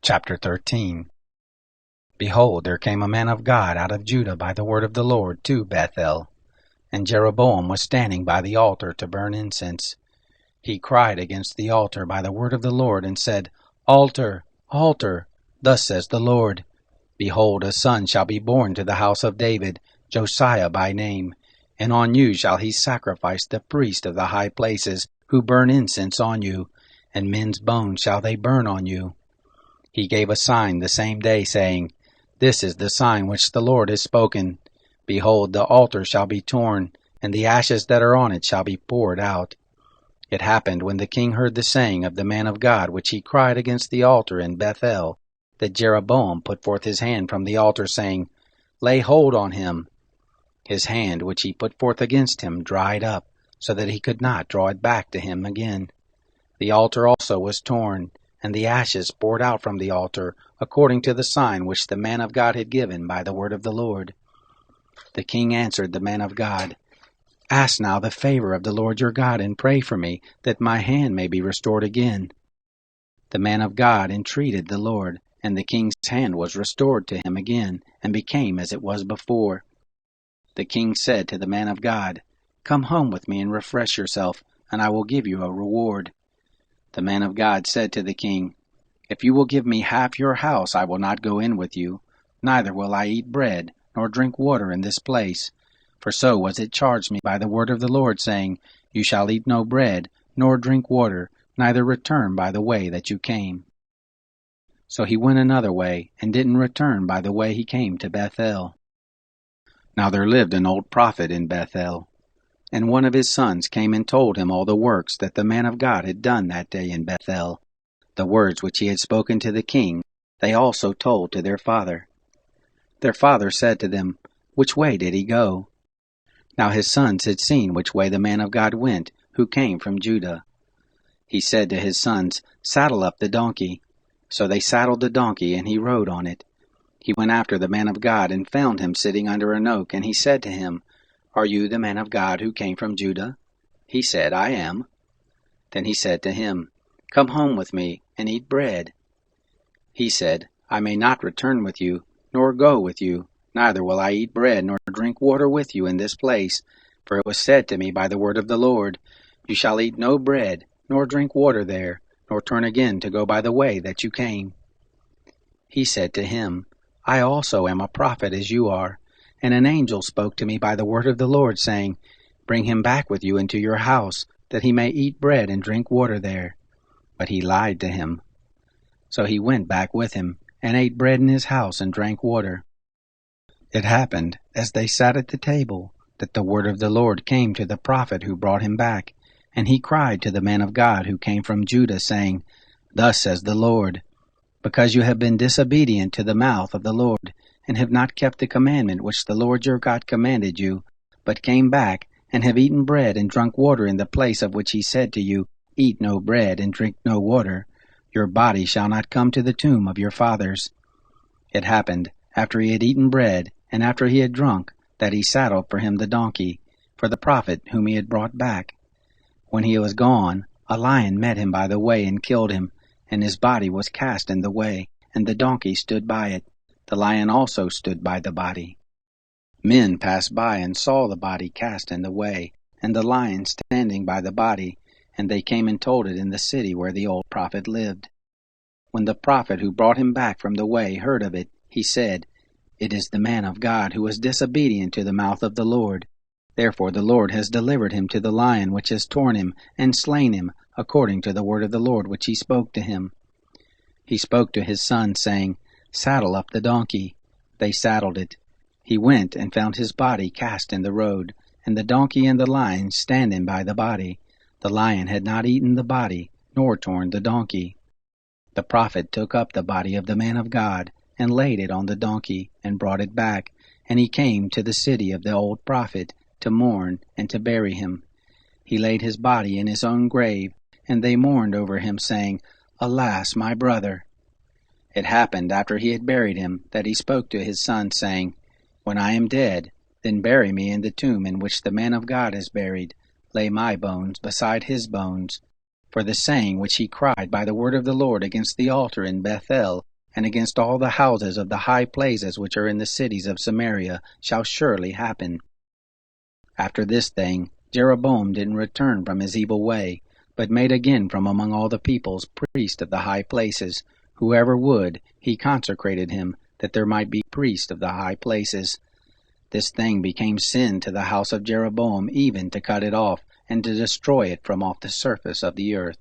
Chapter 13. Behold, there came a man of God out of Judah by the word of the Lord to Bethel, and Jeroboam was standing by the altar to burn incense. He cried against the altar by the word of the Lord, and said, Altar, altar, thus says the Lord, Behold, a son shall be born to the house of David, Josiah by name, and on you shall he sacrifice the priest of the high places, who burn incense on you, and men's bones shall they burn on you. He gave a sign the same day, saying, This is the sign which the Lord has spoken. Behold, the altar shall be torn, and the ashes that are on it shall be poured out. It happened, when the king heard the saying of the man of God, which he cried against the altar in Bethel, that Jeroboam put forth his hand from the altar, saying, Lay hold on him. His hand, which he put forth against him, dried up, so that he could not draw it back to him again. The altar also was torn, and the ashes poured out from the altar, according to the sign which the man of God had given by the word of the Lord. The king answered the man of God, Ask now the favor of the Lord your God, and pray for me, that my hand may be restored again. The man of God entreated the Lord, and the king's hand was restored to him again, and became as it was before. The king said to the man of God, Come home with me and refresh yourself, and I will give you a reward. The man of God said to the king, If you will give me half your house, I will not go in with you, neither will I eat bread, nor drink water in this place. For so was it charged me by the word of the Lord, saying, You shall eat no bread, nor drink water, neither return by the way that you came. So he went another way, and didn't return by the way he came to Bethel. Now there lived an old prophet in Bethel, and one of his sons came and told him all the works that the man of God had done that day in Bethel. The words which he had spoken to the king, they also told to their father. Their father said to them, Which way did he go? Now his sons had seen which way the man of God went, who came from Judah. He said to his sons, Saddle up the donkey. So they saddled the donkey, and he rode on it. He went after the man of God, and found him sitting under an oak, and he said to him, Are you the man of God who came from Judah? He said, I am. Then he said to him, Come home with me, and eat bread. He said, I may not return with you, nor go with you, neither will I eat bread nor drink water with you in this place. For it was said to me by the word of the Lord, You shall eat no bread, nor drink water there, nor turn again to go by the way that you came. He said to him, I also am a prophet as you are, and an angel spoke to me by the word of the Lord, saying, Bring him back with you into your house, that he may eat bread and drink water there. But he lied to him. So he went back with him, and ate bread in his house and drank water. It happened, as they sat at the table, that the word of the Lord came to the prophet who brought him back, and he cried to the man of God who came from Judah, saying, Thus says the Lord, Because you have been disobedient to the mouth of the Lord, and have not kept the commandment which the Lord your God commanded you, but came back, and have eaten bread and drunk water in the place of which he said to you, Eat no bread and drink no water, your body shall not come to the tomb of your fathers. It happened, after he had eaten bread, and after he had drunk, that he saddled for him the donkey, for the prophet whom he had brought back. When he was gone, a lion met him by the way and killed him, and his body was cast in the way, and the donkey stood by it. The lion also stood by the body. Men passed by and saw the body cast in the way, and the lion standing by the body, and they came and told it in the city where the old prophet lived. When the prophet who brought him back from the way heard of it, he said, It is the man of God who was disobedient to the mouth of the Lord. Therefore the Lord has delivered him to the lion which has torn him and slain him, according to the word of the Lord which he spoke to him. He spoke to his son, saying, Saddle up the donkey. They saddled it. He went and found his body cast in the road, and the donkey and the lion standing by the body. The lion had not eaten the body, nor torn the donkey. The prophet took up the body of the man of God, and laid it on the donkey, and brought it back, and he came to the city of the old prophet, to mourn and to bury him. He laid his body in his own grave, and they mourned over him, saying, Alas, my brother! It happened, after he had buried him, that he spoke to his son, saying, When I am dead, then bury me in the tomb in which the man of God is buried. Lay my bones beside his bones. For the saying which he cried by the word of the Lord against the altar in Bethel and against all the houses of the high places which are in the cities of Samaria shall surely happen. After this thing, Jeroboam didn't return from his evil way, but made again from among all the peoples priest of the high places. Whoever would, he consecrated him, that there might be priest of the high places. This thing became sin to the house of Jeroboam, even to cut it off, and to destroy it from off the surface of the earth.